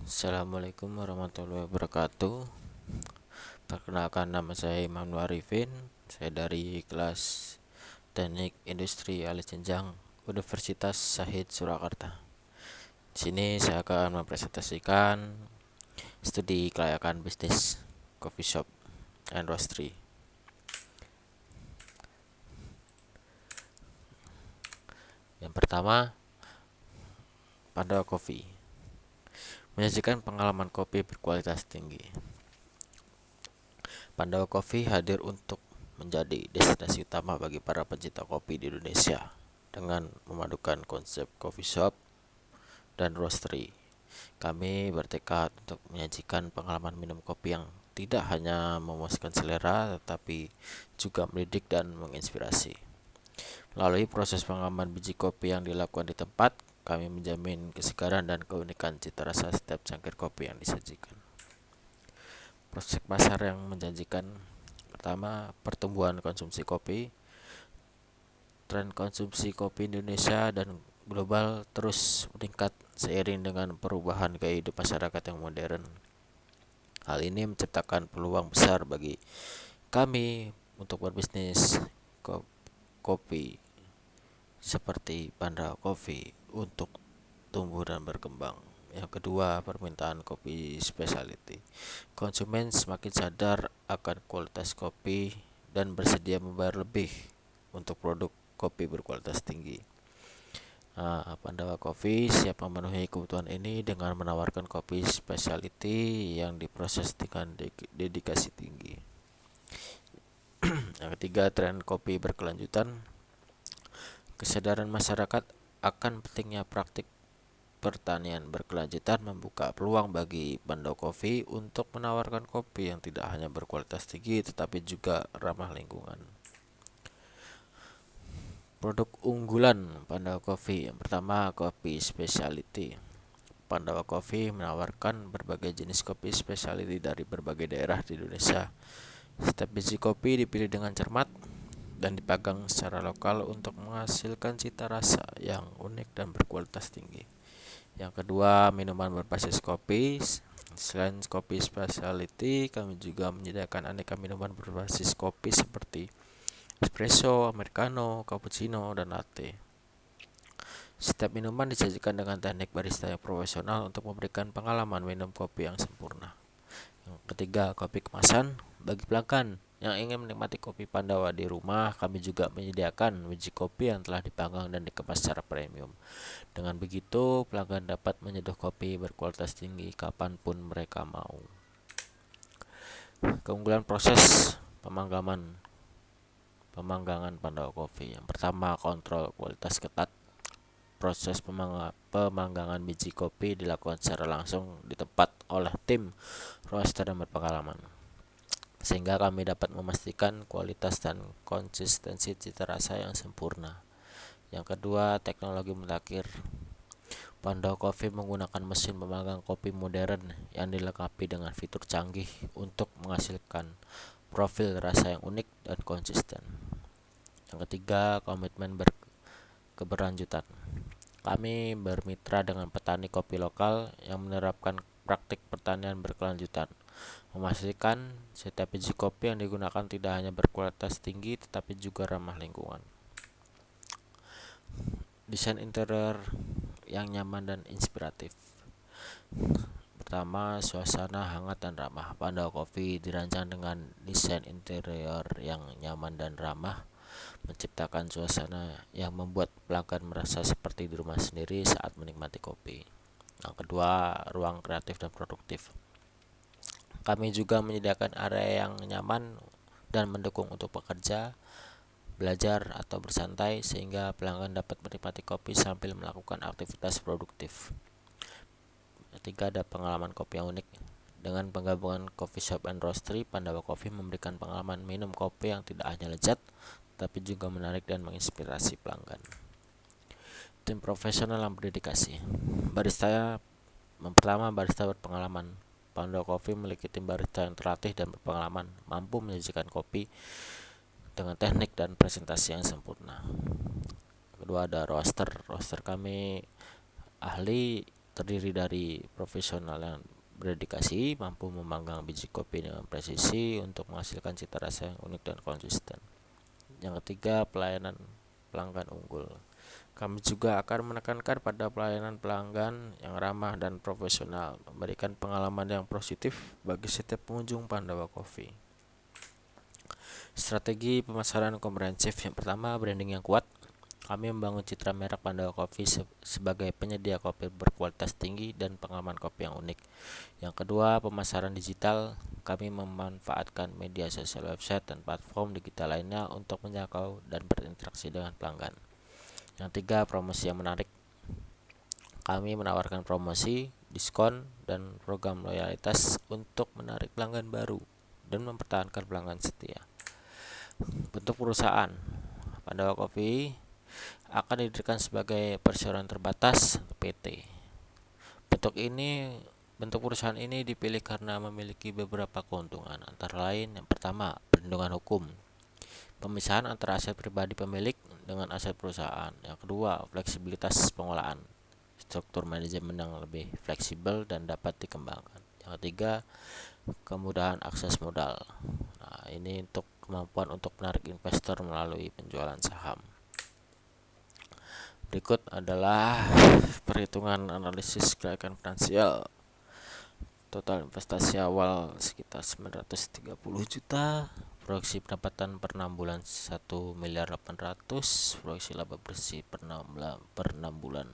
Assalamualaikum warahmatullahi wabarakatuh. Perkenalkan, nama saya Imam Arifin. Saya dari kelas Teknik Industri Alis Jenjang Universitas Syahid Surakarta. Di sini saya akan mempresentasikan studi kelayakan bisnis coffee shop and roastery. Yang pertama, Pandawa Coffee menyajikan pengalaman kopi berkualitas tinggi. Pandawa Coffee hadir untuk menjadi destinasi utama bagi para pencinta kopi di Indonesia dengan memadukan konsep coffee shop dan roastery. Kami bertekad untuk menyajikan pengalaman minum kopi yang tidak hanya memuaskan selera tetapi juga mendidik dan menginspirasi. Melalui proses pengalaman biji kopi yang dilakukan di tempat, kami menjamin kesegaran dan keunikan cita rasa setiap cangkir kopi yang disajikan. Prospek pasar yang menjanjikan: pertama, pertumbuhan konsumsi kopi. Tren konsumsi kopi Indonesia dan global terus meningkat seiring dengan perubahan gaya hidup masyarakat yang modern. Hal ini menciptakan peluang besar bagi kami untuk berbisnis kopi seperti Pandawa Coffee untuk tumbuh dan berkembang. Yang kedua, permintaan kopi specialty. Konsumen semakin sadar akan kualitas kopi dan bersedia membayar lebih untuk produk kopi berkualitas tinggi. Pandawa Coffee siap memenuhi kebutuhan ini dengan menawarkan kopi specialty yang diproses dengan dedikasi tinggi. Yang ketiga, tren kopi berkelanjutan. Kesadaran masyarakat akan pentingnya praktik pertanian berkelanjutan membuka peluang bagi Pandawa Coffee untuk menawarkan kopi yang tidak hanya berkualitas tinggi tetapi juga ramah lingkungan. Produk unggulan Pandawa Coffee. Yang pertama, kopi specialty. Pandawa Coffee menawarkan berbagai jenis kopi specialty dari berbagai daerah di Indonesia. Setiap biji kopi dipilih dengan cermat dan dipanggang secara lokal untuk menghasilkan cita rasa yang unik dan berkualitas tinggi. Yang kedua, minuman berbasis kopi. Selain kopi specialty, kami juga menyediakan aneka minuman berbasis kopi seperti espresso, americano, cappuccino, dan latte. Setiap minuman disajikan dengan teknik barista yang profesional untuk memberikan pengalaman minum kopi yang sempurna. Yang ketiga, kopi kemasan. Bagi pelanggan yang ingin menikmati kopi Pandawa di rumah, kami juga menyediakan biji kopi yang telah dipanggang dan dikemas secara premium. Dengan begitu, pelanggan dapat menyeduh kopi berkualitas tinggi kapanpun mereka mau. Keunggulan proses pemanggangan Pandawa Coffee. Yang pertama, kontrol kualitas ketat. Proses pemanggangan biji kopi dilakukan secara langsung di tempat oleh tim roaster yang berpengalaman, sehingga kami dapat memastikan kualitas dan konsistensi cita rasa yang sempurna. Yang kedua, teknologi mutakhir. Pandawa Coffee menggunakan mesin pemanggang kopi modern yang dilengkapi dengan fitur canggih untuk menghasilkan profil rasa yang unik dan konsisten. Yang ketiga, komitmen keberlanjutan. Kami bermitra dengan petani kopi lokal yang menerapkan praktik pertanian berkelanjutan, memastikan setiap biji kopi yang digunakan tidak hanya berkualitas tinggi tetapi juga ramah lingkungan. Desain interior yang nyaman dan inspiratif. Pertama, suasana hangat dan ramah. Pandawa Coffee dirancang dengan desain interior yang nyaman dan ramah, menciptakan suasana yang membuat pelanggan merasa seperti di rumah sendiri saat menikmati kopi. Yang kedua, ruang kreatif dan produktif. Kami juga menyediakan area yang nyaman dan mendukung untuk bekerja, belajar, atau bersantai sehingga pelanggan dapat menikmati kopi sambil melakukan aktivitas produktif. Ketiga, ada pengalaman kopi yang unik. Dengan penggabungan coffee shop and roastery, Pandawa Coffee memberikan pengalaman minum kopi yang tidak hanya lezat tapi juga menarik dan menginspirasi pelanggan. Tim profesional yang berdedikasi. Pertama, barista berpengalaman. Pandawa Coffee memiliki tim barista yang terlatih dan berpengalaman, mampu menyajikan kopi dengan teknik dan presentasi yang sempurna. Kedua, ada roaster. Roaster kami ahli terdiri dari profesional yang berdedikasi, mampu memanggang biji kopi dengan presisi untuk menghasilkan cita rasa yang unik dan konsisten. Yang ketiga, pelayanan pelanggan unggul. Kami juga akan menekankan pada pelayanan pelanggan yang ramah dan profesional, memberikan pengalaman yang positif bagi setiap pengunjung Pandawa Coffee. Strategi pemasaran komprehensif. Yang pertama, branding yang kuat. Kami membangun citra merek Pandawa Coffee sebagai penyedia kopi berkualitas tinggi dan pengalaman kopi yang unik. Yang kedua, pemasaran digital. Kami memanfaatkan media sosial, website, dan platform digital lainnya untuk menjangkau dan berinteraksi dengan pelanggan. Yang tiga, promosi yang menarik. Kami menawarkan promosi, diskon, dan program loyalitas untuk menarik pelanggan baru dan mempertahankan pelanggan setia. Bentuk perusahaan. Pandawa Coffee akan didirikan sebagai perseroan terbatas (PT). Bentuk perusahaan ini dipilih karena memiliki beberapa keuntungan, antara lain yang pertama, perlindungan hukum. Pemisahan antara aset pribadi pemilik dengan aset perusahaan. Yang kedua, fleksibilitas pengolahan. Struktur manajemen yang lebih fleksibel dan dapat dikembangkan. Yang ketiga, kemudahan akses modal. Nah, ini untuk kemampuan untuk menarik investor melalui penjualan saham. Berikut adalah perhitungan analisis gerakan finansial. Total investasi awal sekitar 930 juta. Proyeksi pendapatan per 6 bulan 1 miliar 800. Proyeksi laba bersih per 6 bulan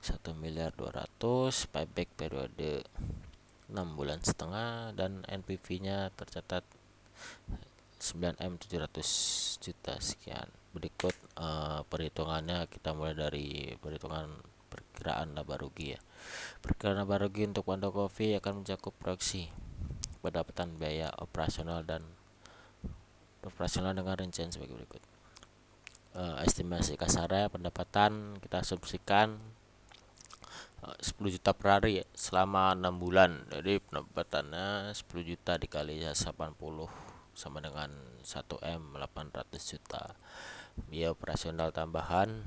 1 miliar 200. Payback periode 6 bulan setengah dan NPV-nya tercatat 9M 700 juta sekian. Berikut perhitungannya, kita mulai dari perhitungan perkiraan laba rugi ya. Perkiraan laba rugi untuk Pandawa Coffee akan mencakup proyeksi pendapatan, biaya operasional dengan rincian sebagai berikut. Estimasi kasarnya pendapatan kita asumsikan 10 juta per hari ya, selama 6 bulan. Jadi pendapatannya 10 juta dikali 80 sama dengan 1M 800 juta. Biaya operasional tambahan,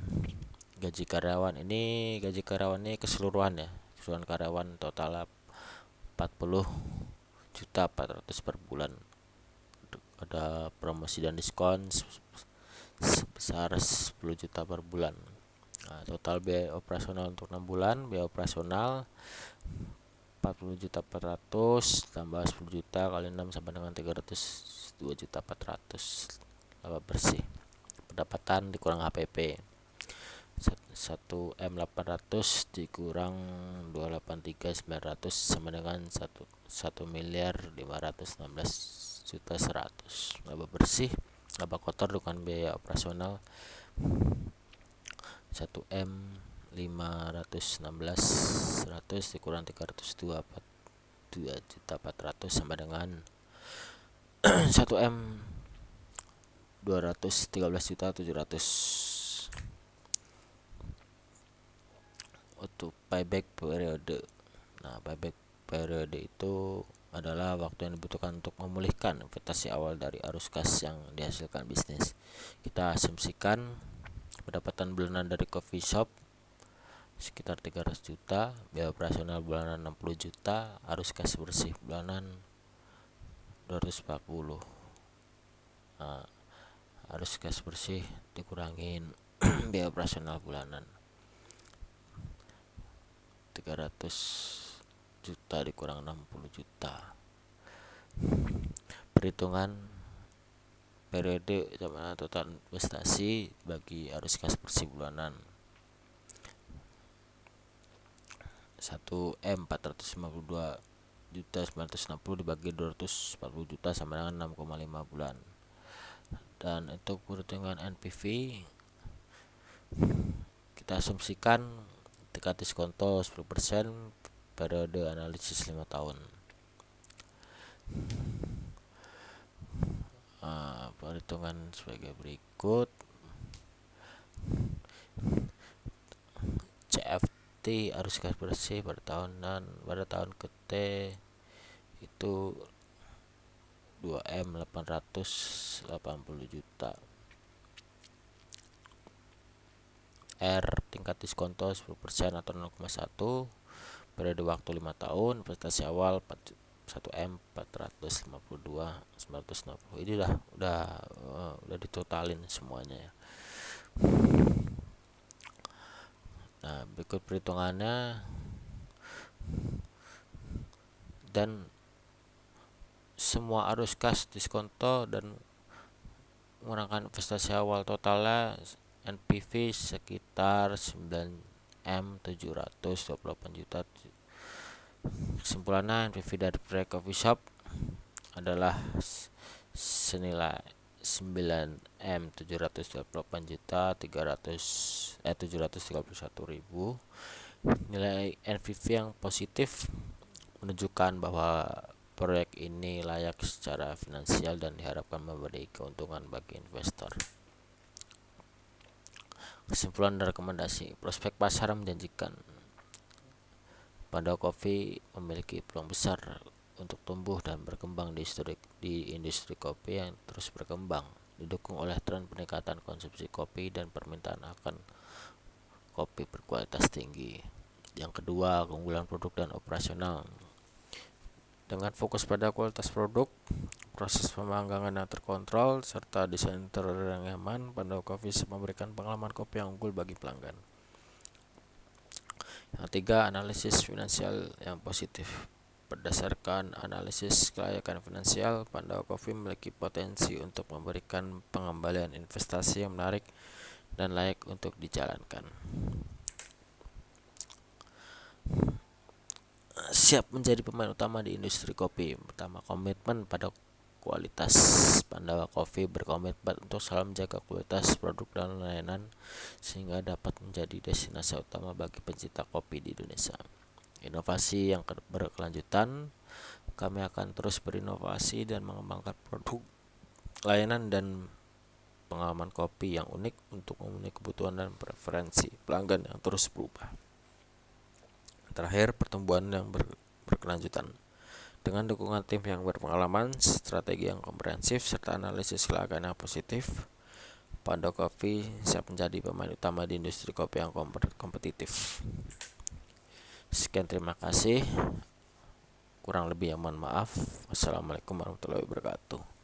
gaji karyawan ini keseluruhan ya. Keseluruhan karyawan total 40 juta 400 per bulan. Ada promosi dan diskon sebesar 10 juta per bulan. Nah, total biaya operasional untuk 6 bulan, biaya operasional 40 juta 400 tambah 10 juta kali 6 sama dengan 302 juta 400 laba bersih. Pendapatan dikurang HPP 1M 800 dikurang 283 900 sama dengan 1 miliar 516 juta 100. Laba bersih, laba kotor dengan biaya operasional 1M 516 100 dikurang 302 juta 400 sama dengan 1M 213 juta 700. Untuk payback periode. Nah, payback periode itu adalah waktu yang dibutuhkan untuk memulihkan investasi awal dari arus kas yang dihasilkan bisnis. Kita asumsikan pendapatan bulanan dari coffee shop sekitar 300 juta, biaya operasional bulanan 60 juta, arus kas bersih bulanan 240. Nah, arus kas bersih dikurangin biaya operasional bulanan 300 juta dikurang 60 juta. Perhitungan periode sama total investasi bagi arus kas bersih bulanan 1M 452 juta 960 dibagi 240 juta sama dengan 6,5 bulan. Dan untuk perhitungan NPV kita asumsikan tingkat diskonto 10% periode analisis 5 tahun. Perhitungan sebagai berikut. CFT arus kas bersih pada tahun ke-T itu 2M 880 juta. R tingkat diskonto 10% atau 0,1 periode waktu 5 tahun, investasi awal 1M 452 960. Ini udah ditotalin semuanya ya. Nah, berikut perhitungannya, dan semua arus kas diskonto dan menggunakan investasi awal, totalnya NPV sekitar 9M 728 juta. Kesimpulannya, NPV dari proyek coffee shop adalah senilai 9M 728 juta 731.000. Nilai NPV yang positif menunjukkan bahwa proyek ini layak secara finansial dan diharapkan memberi keuntungan bagi investor. Kesimpulan dan rekomendasi, prospek pasar menjanjikan. Pandawa Coffee memiliki peluang besar untuk tumbuh dan berkembang di industri kopi yang terus berkembang, didukung oleh tren peningkatan konsumsi kopi dan permintaan akan kopi berkualitas tinggi. Yang kedua, keunggulan produk dan operasional. Dengan fokus pada kualitas produk, proses pemanggangan yang terkontrol, serta desain interior yang nyaman, Pandawa Coffee memberikan pengalaman kopi yang unggul bagi pelanggan. Yang ketiga, analisis finansial yang positif. Berdasarkan analisis kelayakan finansial, Pandawa Coffee memiliki potensi untuk memberikan pengembalian investasi yang menarik dan layak untuk dijalankan. Siap menjadi pemain utama di industri kopi. Pertama, komitmen pada kualitas. Pandawa Coffee berkomitmen untuk selalu menjaga kualitas produk dan layanan sehingga dapat menjadi destinasi utama bagi pencinta kopi di Indonesia. Inovasi yang berkelanjutan, kami akan terus berinovasi dan mengembangkan produk, layanan, dan pengalaman kopi yang unik untuk memenuhi kebutuhan dan preferensi pelanggan yang terus berubah. Terakhir, pertumbuhan yang berkelanjutan. Dengan dukungan tim yang berpengalaman, strategi yang komprehensif, serta analisis kelayakan yang positif, Pandawa Coffee siap menjadi pemain utama di industri kopi yang kompetitif. Sekian, terima kasih. Kurang lebih mohon maaf. Wassalamualaikum warahmatullahi wabarakatuh.